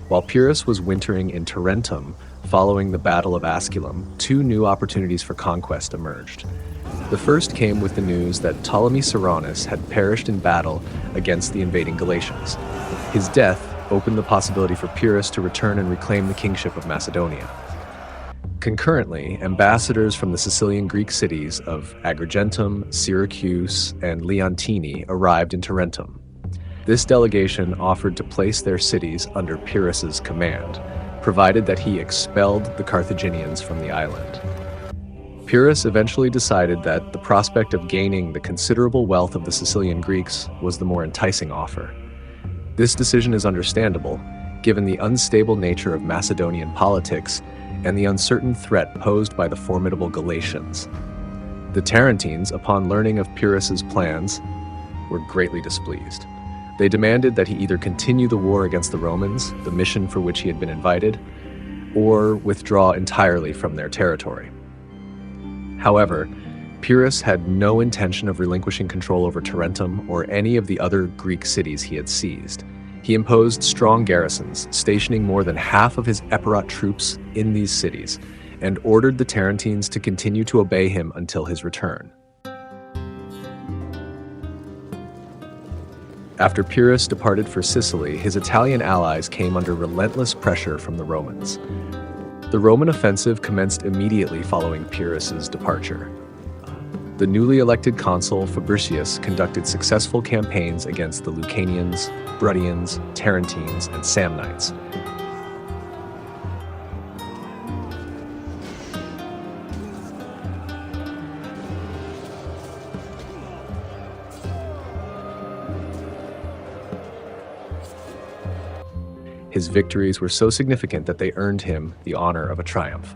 While Pyrrhus was wintering in Tarentum following the Battle of Asculum, two new opportunities for conquest emerged. The first came with the news that Ptolemy Ceraunus had perished in battle against the invading Galatians. His death opened the possibility for Pyrrhus to return and reclaim the kingship of Macedonia. Concurrently, ambassadors from the Sicilian Greek cities of Agrigentum, Syracuse, and Leontini arrived in Tarentum. This delegation offered to place their cities under Pyrrhus's command, provided that he expelled the Carthaginians from the island. Pyrrhus eventually decided that the prospect of gaining the considerable wealth of the Sicilian Greeks was the more enticing offer. This decision is understandable, given the unstable nature of Macedonian politics and the uncertain threat posed by the formidable Galatians. The Tarentines, upon learning of Pyrrhus's plans, were greatly displeased. They demanded that he either continue the war against the Romans, the mission for which he had been invited, or withdraw entirely from their territory. However, Pyrrhus had no intention of relinquishing control over Tarentum or any of the other Greek cities he had seized. He imposed strong garrisons, stationing more than half of his Epirot troops in these cities, and ordered the Tarentines to continue to obey him until his return. After Pyrrhus departed for Sicily, his Italian allies came under relentless pressure from the Romans. The Roman offensive commenced immediately following Pyrrhus's departure. The newly elected consul Fabricius conducted successful campaigns against the Lucanians, Bruttians, Tarentines, and Samnites. His victories were so significant that they earned him the honor of a triumph.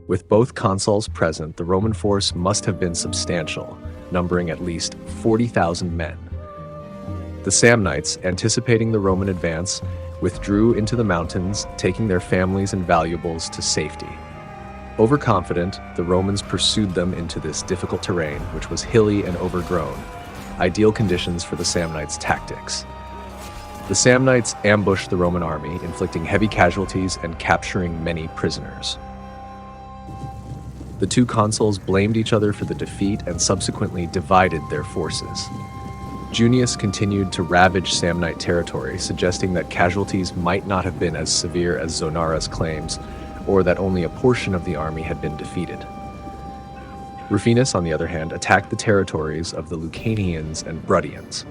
With both consuls present, the Roman force must have been substantial, numbering at least 40,000 men. The Samnites, anticipating the Roman advance, withdrew into the mountains, taking their families and valuables to safety. Overconfident, the Romans pursued them into this difficult terrain, which was hilly and overgrown, ideal conditions for the Samnites' tactics. The Samnites ambushed the Roman army, inflicting heavy casualties and capturing many prisoners. The two consuls blamed each other for the defeat and subsequently divided their forces. Junius continued to ravage Samnite territory, suggesting that casualties might not have been as severe as Zonara's claims, or that only a portion of the army had been defeated. Rufinus, on the other hand, attacked the territories of the Lucanians and Bruttians.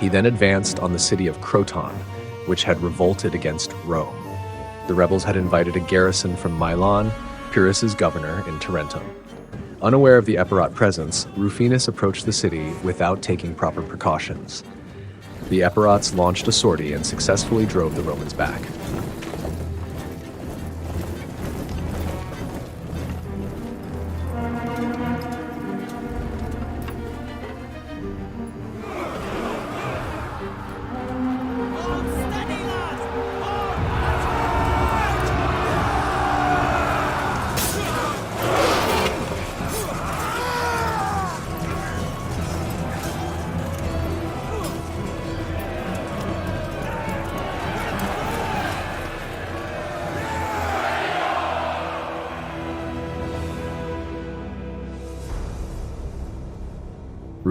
He then advanced on the city of Croton, which had revolted against Rome. The rebels had invited a garrison from Milan, Pyrrhus's governor, in Tarentum. Unaware of the Epirot presence, Rufinus approached the city without taking proper precautions. The Epirots launched a sortie and successfully drove the Romans back.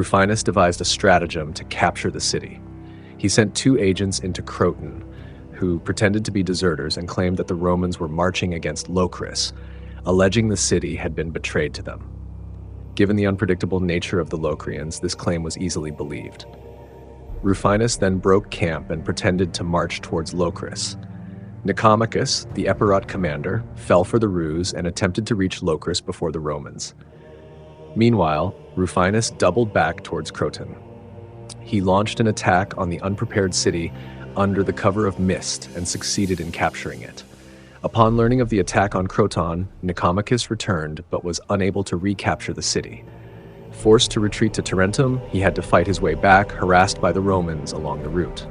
Rufinus devised a stratagem to capture the city. He sent 2 agents into Croton, who pretended to be deserters and claimed that the Romans were marching against Locris, alleging the city had been betrayed to them. Given the unpredictable nature of the Locrians, this claim was easily believed. Rufinus then broke camp and pretended to march towards Locris. Nicomachus, the Epirot commander, fell for the ruse and attempted to reach Locris before the Romans. Meanwhile, Rufinus doubled back towards Croton. He launched an attack on the unprepared city under the cover of mist and succeeded in capturing it. Upon learning of the attack on Croton, Nicomachus returned but was unable to recapture the city. Forced to retreat to Tarentum, he had to fight his way back, harassed by the Romans along the route.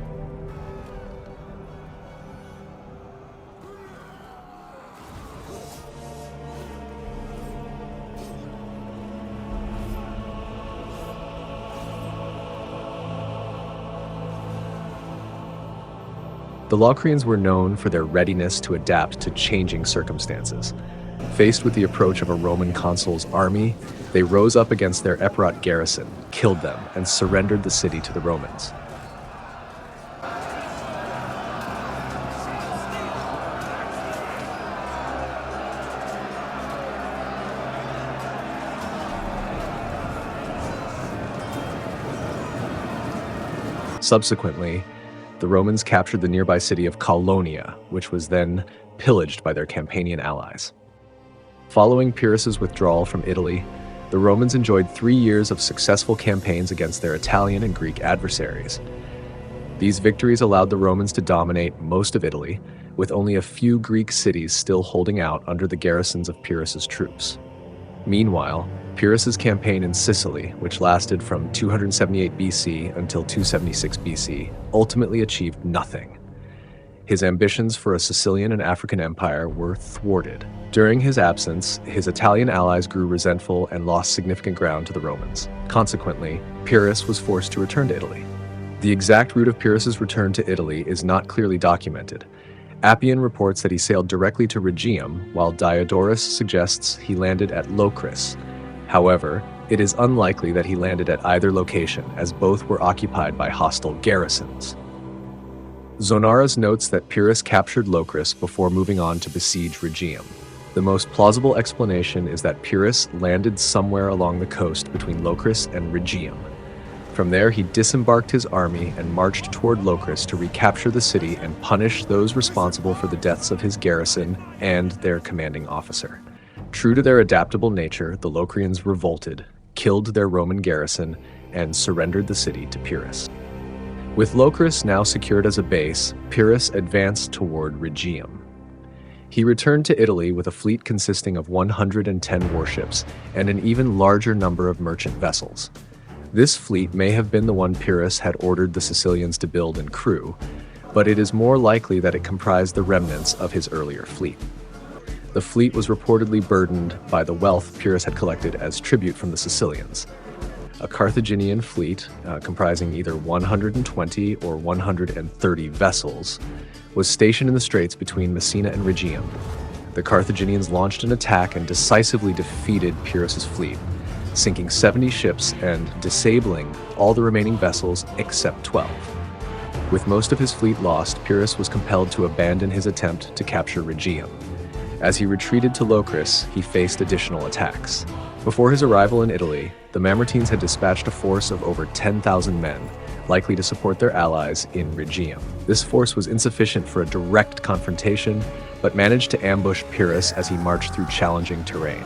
The Locrians were known for their readiness to adapt to changing circumstances. Faced with the approach of a Roman consul's army, they rose up against their Epirot garrison, killed them, and surrendered the city to the Romans. Subsequently, the Romans captured the nearby city of Caulonia, which was then pillaged by their Campanian allies. Following Pyrrhus's withdrawal from Italy, the Romans enjoyed 3 years of successful campaigns against their Italian and Greek adversaries. These victories allowed the Romans to dominate most of Italy, with only a few Greek cities still holding out under the garrisons of Pyrrhus's troops. Meanwhile, Pyrrhus's campaign in Sicily, which lasted from 278 BC until 276 BC, ultimately achieved nothing. His ambitions for a Sicilian and African empire were thwarted. During his absence, his Italian allies grew resentful and lost significant ground to the Romans. Consequently, Pyrrhus was forced to return to Italy. The exact route of Pyrrhus's return to Italy is not clearly documented. Appian reports that he sailed directly to Rhegium, while Diodorus suggests he landed at Locris. However, it is unlikely that he landed at either location, as both were occupied by hostile garrisons. Zonaras notes that Pyrrhus captured Locris before moving on to besiege Rhegium. The most plausible explanation is that Pyrrhus landed somewhere along the coast between Locris and Rhegium. From there, he disembarked his army and marched toward Locris to recapture the city and punish those responsible for the deaths of his garrison and their commanding officer. True to their adaptable nature, the Locrians revolted, killed their Roman garrison, and surrendered the city to Pyrrhus. With Locris now secured as a base, Pyrrhus advanced toward Rhegium. He returned to Italy with a fleet consisting of 110 warships and an even larger number of merchant vessels. This fleet may have been the one Pyrrhus had ordered the Sicilians to build and crew, but it is more likely that it comprised the remnants of his earlier fleet. The fleet was reportedly burdened by the wealth Pyrrhus had collected as tribute from the Sicilians. A Carthaginian fleet, comprising either 120 or 130 vessels, was stationed in the straits between Messina and Rhegium. The Carthaginians launched an attack and decisively defeated Pyrrhus's fleet, sinking 70 ships and disabling all the remaining vessels except 12. With most of his fleet lost, Pyrrhus was compelled to abandon his attempt to capture Rhegium. As he retreated to Locris, he faced additional attacks. Before his arrival in Italy, the Mamertines had dispatched a force of over 10,000 men, likely to support their allies in Rhegium. This force was insufficient for a direct confrontation, but managed to ambush Pyrrhus as he marched through challenging terrain.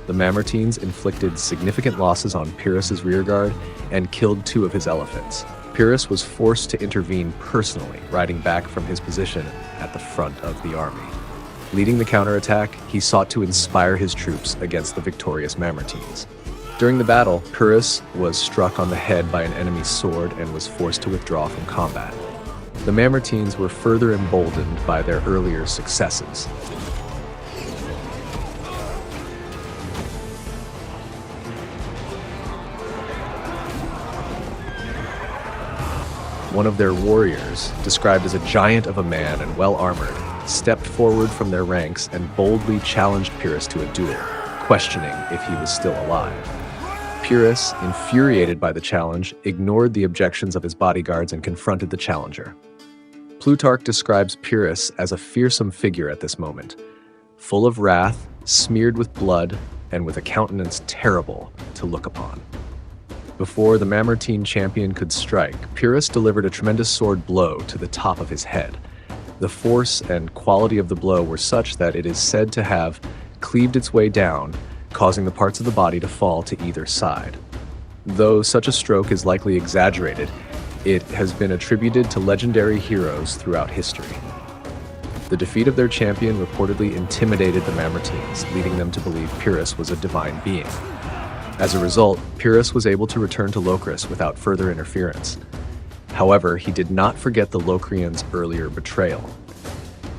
The Mamertines inflicted significant losses on Pyrrhus's rearguard and killed 2 of his elephants. Pyrrhus was forced to intervene personally, riding back from his position at the front of the army. Leading the counterattack, he sought to inspire his troops against the victorious Mamertines. During the battle, Pyrrhus was struck on the head by an enemy's sword and was forced to withdraw from combat. The Mamertines were further emboldened by their earlier successes. One of their warriors, described as a giant of a man and well-armored, stepped forward from their ranks and boldly challenged Pyrrhus to a duel, questioning if he was still alive. Pyrrhus, infuriated by the challenge, ignored the objections of his bodyguards and confronted the challenger. Plutarch describes Pyrrhus as a fearsome figure at this moment, full of wrath, smeared with blood, and with a countenance terrible to look upon. Before the Mamertine champion could strike, Pyrrhus delivered a tremendous sword blow to the top of his head. The force and quality of the blow were such that it is said to have cleaved its way down, causing the parts of the body to fall to either side. Though such a stroke is likely exaggerated, it has been attributed to legendary heroes throughout history. The defeat of their champion reportedly intimidated the Mamertines, leading them to believe Pyrrhus was a divine being. As a result, Pyrrhus was able to return to Locris without further interference. However, he did not forget the Locrians' earlier betrayal.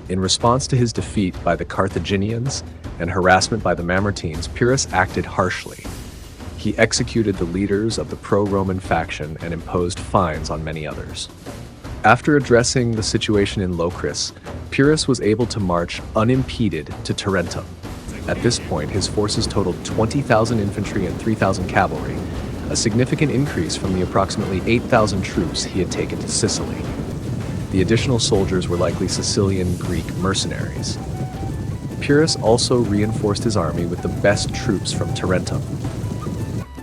In response to his defeat by the Carthaginians and harassment by the Mamertines, Pyrrhus acted harshly. He executed the leaders of the pro-Roman faction and imposed fines on many others. After addressing the situation in Locris, Pyrrhus was able to march unimpeded to Tarentum. At this point, his forces totaled 20,000 infantry and 3,000 cavalry, a significant increase from the approximately 8,000 troops he had taken to Sicily. The additional soldiers were likely Sicilian Greek mercenaries. Pyrrhus also reinforced his army with the best troops from Tarentum.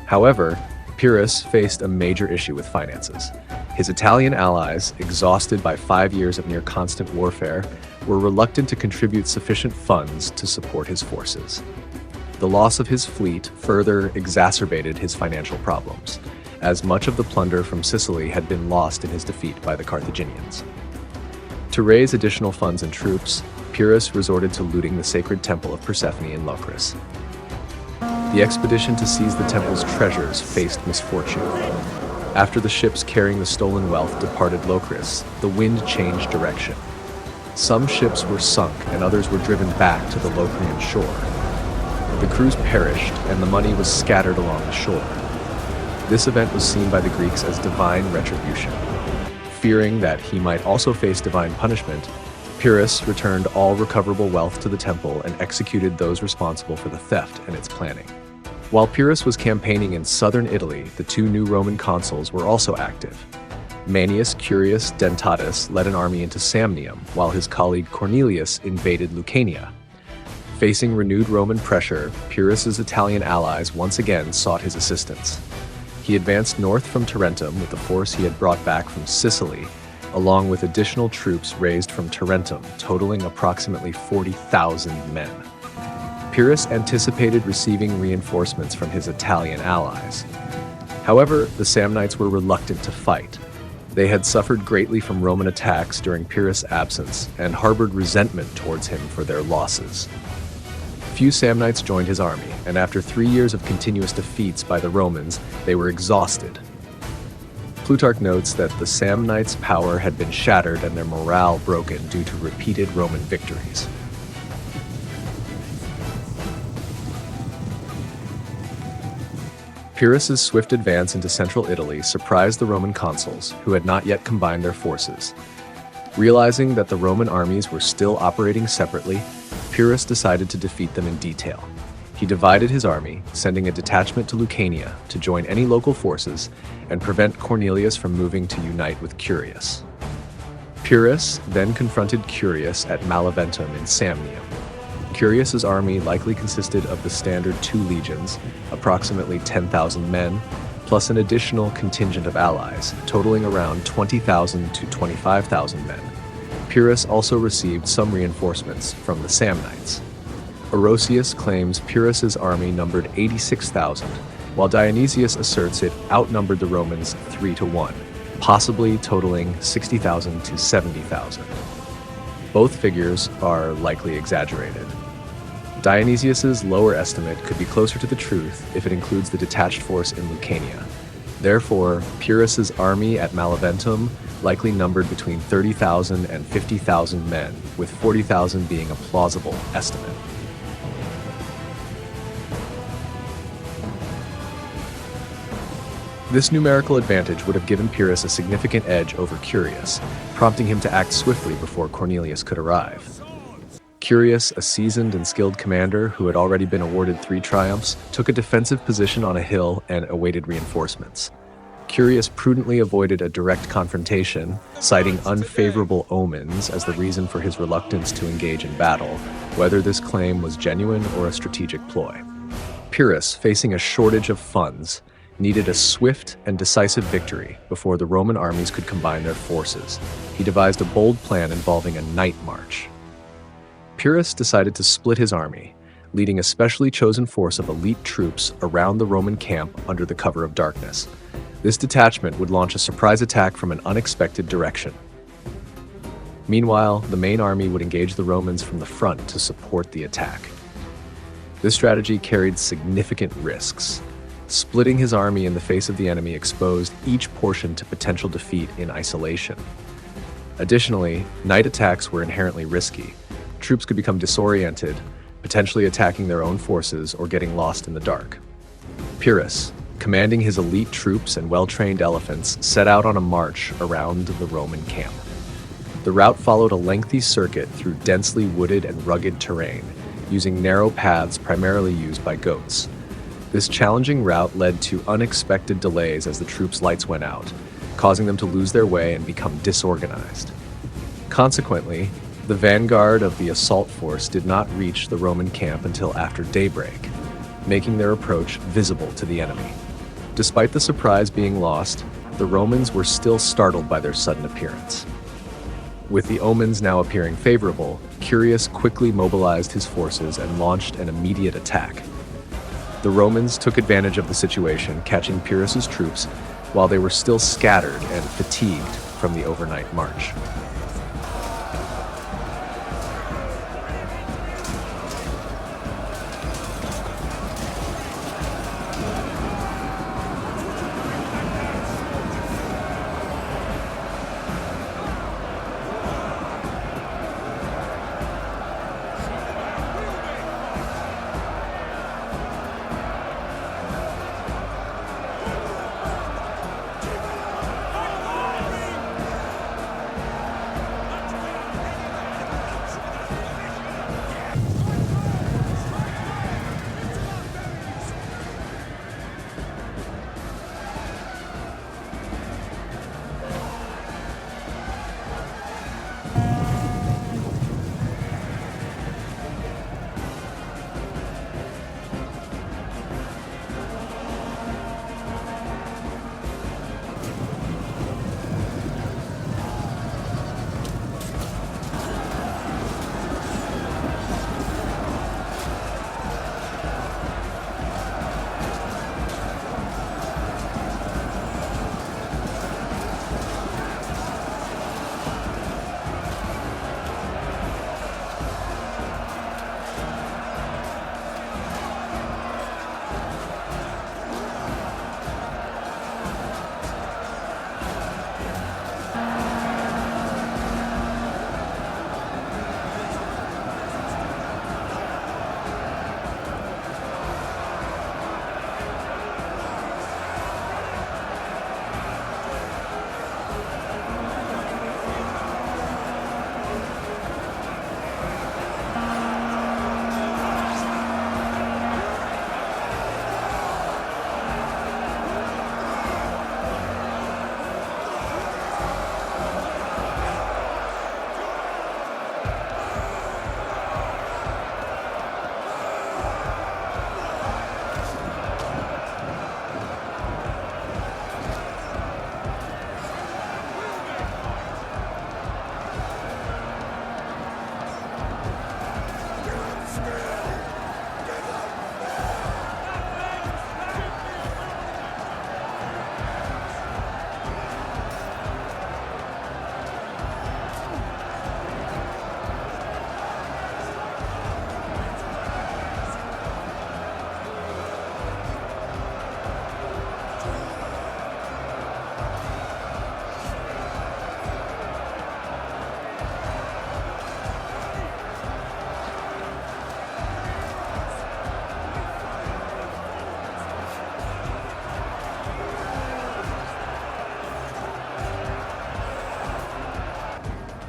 However, Pyrrhus faced a major issue with finances. His Italian allies, exhausted by 5 years of near constant warfare, were reluctant to contribute sufficient funds to support his forces. The loss of his fleet further exacerbated his financial problems, as much of the plunder from Sicily had been lost in his defeat by the Carthaginians. To raise additional funds and troops, Pyrrhus resorted to looting the sacred temple of Persephone in Locris. The expedition to seize the temple's treasures faced misfortune. After the ships carrying the stolen wealth departed Locris, the wind changed direction. Some ships were sunk and others were driven back to the Locrian shore. The crews perished and the money was scattered along the shore. This event was seen by the Greeks as divine retribution. Fearing that he might also face divine punishment, Pyrrhus returned all recoverable wealth to the temple and executed those responsible for the theft and its planning. While Pyrrhus was campaigning in southern Italy, the 2 new Roman consuls were also active. Manius Curius Dentatus led an army into Samnium, while his colleague Cornelius invaded Lucania. Facing renewed Roman pressure, Pyrrhus's Italian allies once again sought his assistance. He advanced north from Tarentum with the force he had brought back from Sicily, along with additional troops raised from Tarentum, totaling approximately 40,000 men. Pyrrhus anticipated receiving reinforcements from his Italian allies. However, the Samnites were reluctant to fight. They had suffered greatly from Roman attacks during Pyrrhus' absence and harbored resentment towards him for their losses. Few Samnites joined his army, and after 3 years of continuous defeats by the Romans, they were exhausted. Plutarch notes that the Samnites' power had been shattered and their morale broken due to repeated Roman victories. Pyrrhus's swift advance into central Italy surprised the Roman consuls, who had not yet combined their forces. Realizing that the Roman armies were still operating separately, Pyrrhus decided to defeat them in detail. He divided his army, sending a detachment to Lucania to join any local forces and prevent Cornelius from moving to unite with Curius. Pyrrhus then confronted Curius at Beneventum in Samnium. Curius's army likely consisted of the standard 2 legions, approximately 10,000 men, plus an additional contingent of allies, totaling around 20,000 to 25,000 men. Pyrrhus also received some reinforcements from the Samnites. Orosius claims Pyrrhus's army numbered 86,000, while Dionysius asserts it outnumbered the Romans 3 to 1, possibly totaling 60,000 to 70,000. Both figures are likely exaggerated. Dionysius's lower estimate could be closer to the truth if it includes the detached force in Lucania. Therefore, Pyrrhus's army at Beneventum likely numbered between 30,000 and 50,000 men, with 40,000 being a plausible estimate. This numerical advantage would have given Pyrrhus a significant edge over Curius, prompting him to act swiftly before Cornelius could arrive. Curius, a seasoned and skilled commander who had already been awarded 3 triumphs, took a defensive position on a hill and awaited reinforcements. Curius prudently avoided a direct confrontation, citing unfavorable omens as the reason for his reluctance to engage in battle, whether this claim was genuine or a strategic ploy. Pyrrhus, facing a shortage of funds, needed a swift and decisive victory before the Roman armies could combine their forces. He devised a bold plan involving a night march. Pyrrhus decided to split his army, leading a specially chosen force of elite troops around the Roman camp under the cover of darkness. This detachment would launch a surprise attack from an unexpected direction. Meanwhile, the main army would engage the Romans from the front to support the attack. This strategy carried significant risks. Splitting his army in the face of the enemy exposed each portion to potential defeat in isolation. Additionally, night attacks were inherently risky. Troops could become disoriented, potentially attacking their own forces or getting lost in the dark. Pyrrhus, commanding his elite troops and well-trained elephants, set out on a march around the Roman camp. The route followed a lengthy circuit through densely wooded and rugged terrain, using narrow paths primarily used by goats. This challenging route led to unexpected delays as the troops' lights went out, causing them to lose their way and become disorganized. Consequently, the vanguard of the assault force did not reach the Roman camp until after daybreak, making their approach visible to the enemy. Despite the surprise being lost, the Romans were still startled by their sudden appearance. With the omens now appearing favorable, Curius quickly mobilized his forces and launched an immediate attack. The Romans took advantage of the situation, catching Pyrrhus's troops while they were still scattered and fatigued from the overnight march.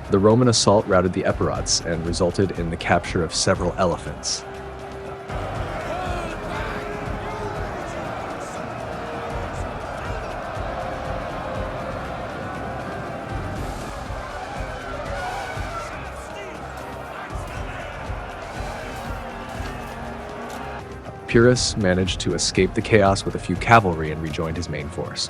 The Roman assault routed the Epirots and resulted in the capture of several elephants. Pyrrhus managed to escape the chaos with a few cavalry and rejoined his main force.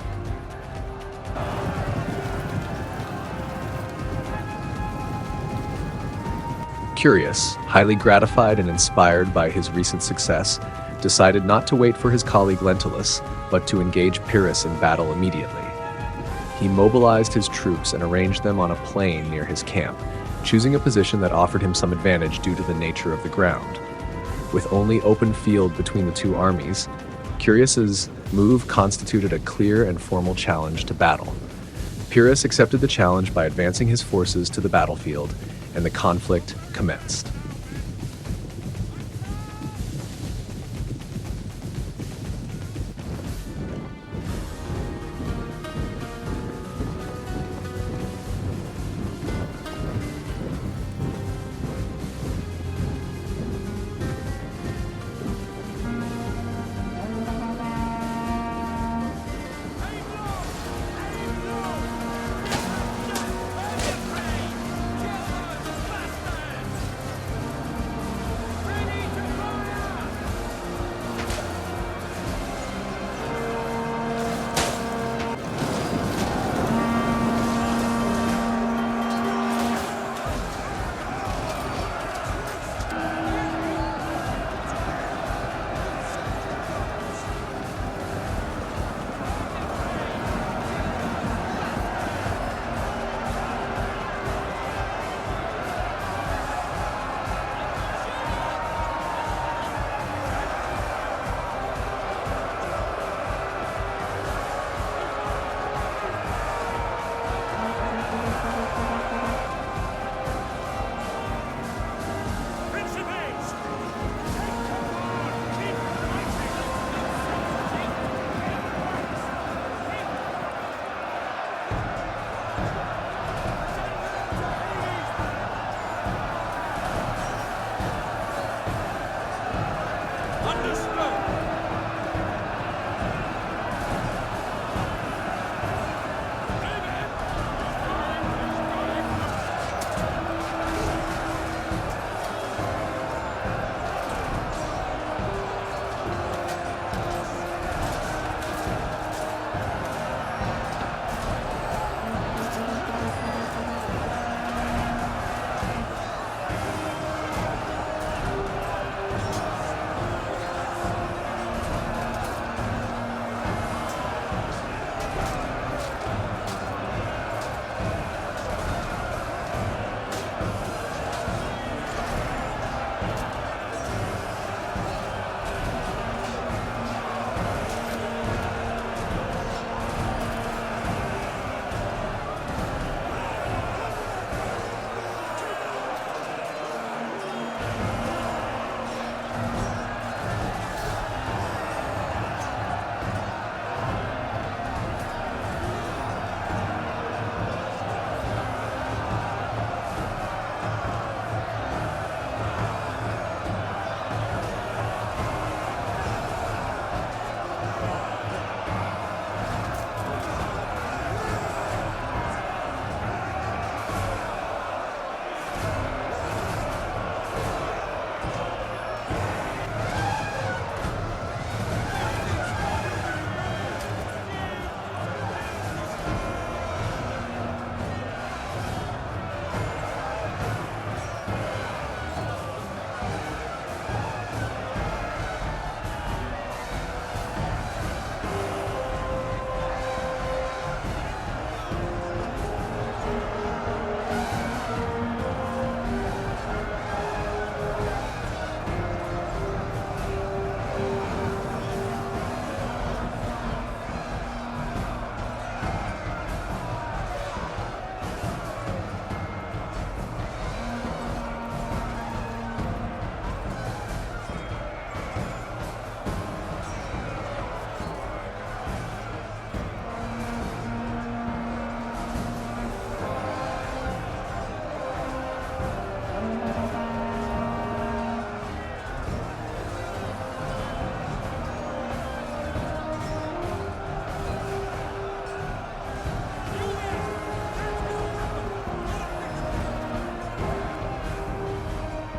Curious, highly gratified and inspired by his recent success, decided not to wait for his colleague Lentulus, but to engage Pyrrhus in battle immediately. He mobilized his troops and arranged them on a plain near his camp, choosing a position that offered him some advantage due to the nature of the ground. With only open field between the two armies, Curious's move constituted a clear and formal challenge to battle. Pyrrhus accepted the challenge by advancing his forces to the battlefield, and the conflict commenced.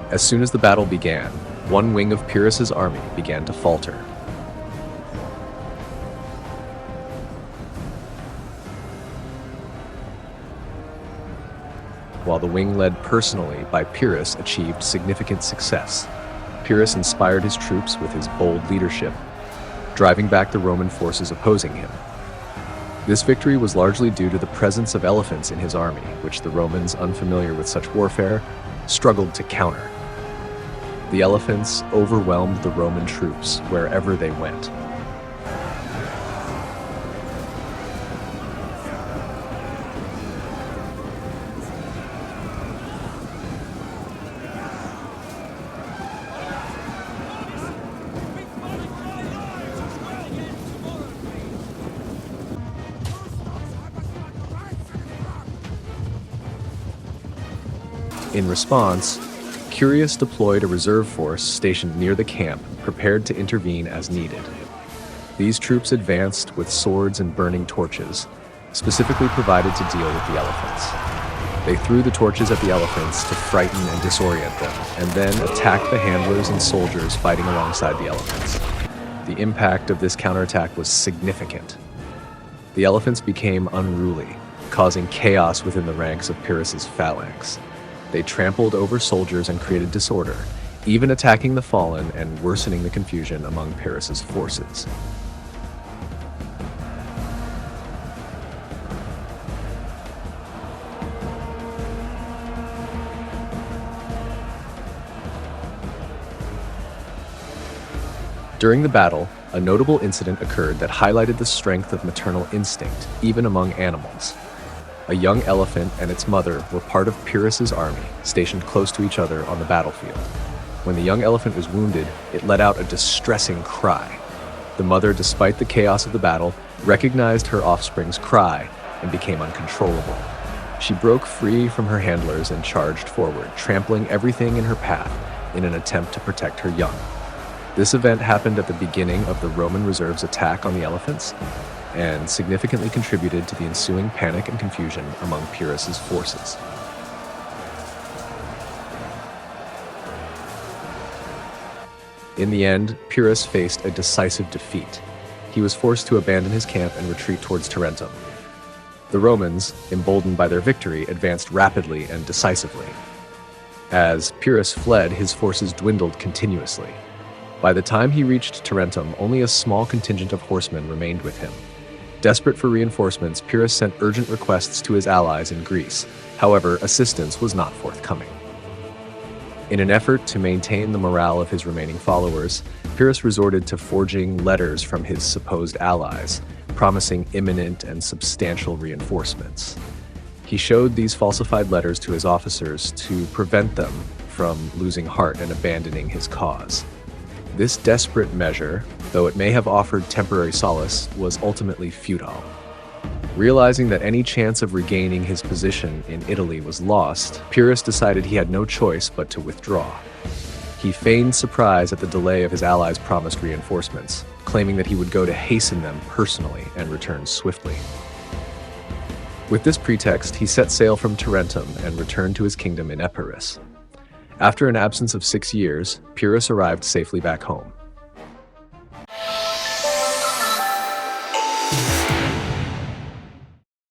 As soon as the battle began, one wing of Pyrrhus's army began to falter. While the wing led personally by Pyrrhus achieved significant success. Pyrrhus inspired his troops with his bold leadership, driving back the Roman forces opposing him. This victory was largely due to the presence of elephants in his army, which the Romans, unfamiliar with such warfare, struggled to counter. The elephants overwhelmed the Roman troops wherever they went. In response, Curius deployed a reserve force stationed near the camp, prepared to intervene as needed. These troops advanced with swords and burning torches, specifically provided to deal with the elephants. They threw the torches at the elephants to frighten and disorient them, and then attacked the handlers and soldiers fighting alongside the elephants. The impact of this counterattack was significant. The elephants became unruly, causing chaos within the ranks of Pyrrhus's phalanx. They trampled over soldiers and created disorder, even attacking the fallen and worsening the confusion among Pyrrhus's forces. During the battle, a notable incident occurred that highlighted the strength of maternal instinct, even among animals. A young elephant and its mother were part of Pyrrhus's army, stationed close to each other on the battlefield. When the young elephant was wounded, it let out a distressing cry. The mother, despite the chaos of the battle, recognized her offspring's cry and became uncontrollable. She broke free from her handlers and charged forward, trampling everything in her path in an attempt to protect her young. This event happened at the beginning of the Roman reserve's attack on the elephants, and significantly contributed to the ensuing panic and confusion among Pyrrhus's forces. In the end, Pyrrhus faced a decisive defeat. He was forced to abandon his camp and retreat towards Tarentum. The Romans, emboldened by their victory, advanced rapidly and decisively. As Pyrrhus fled, his forces dwindled continuously. By the time he reached Tarentum, only a small contingent of horsemen remained with him. Desperate for reinforcements, Pyrrhus sent urgent requests to his allies in Greece. However, assistance was not forthcoming. In an effort to maintain the morale of his remaining followers, Pyrrhus resorted to forging letters from his supposed allies, promising imminent and substantial reinforcements. He showed these falsified letters to his officers to prevent them from losing heart and abandoning his cause. This desperate measure, though it may have offered temporary solace, was ultimately futile. Realizing that any chance of regaining his position in Italy was lost, Pyrrhus decided he had no choice but to withdraw. He feigned surprise at the delay of his allies' promised reinforcements, claiming that he would go to hasten them personally and return swiftly. With this pretext, he set sail from Tarentum and returned to his kingdom in Epirus. After an absence of 6 years, Pyrrhus arrived safely back home.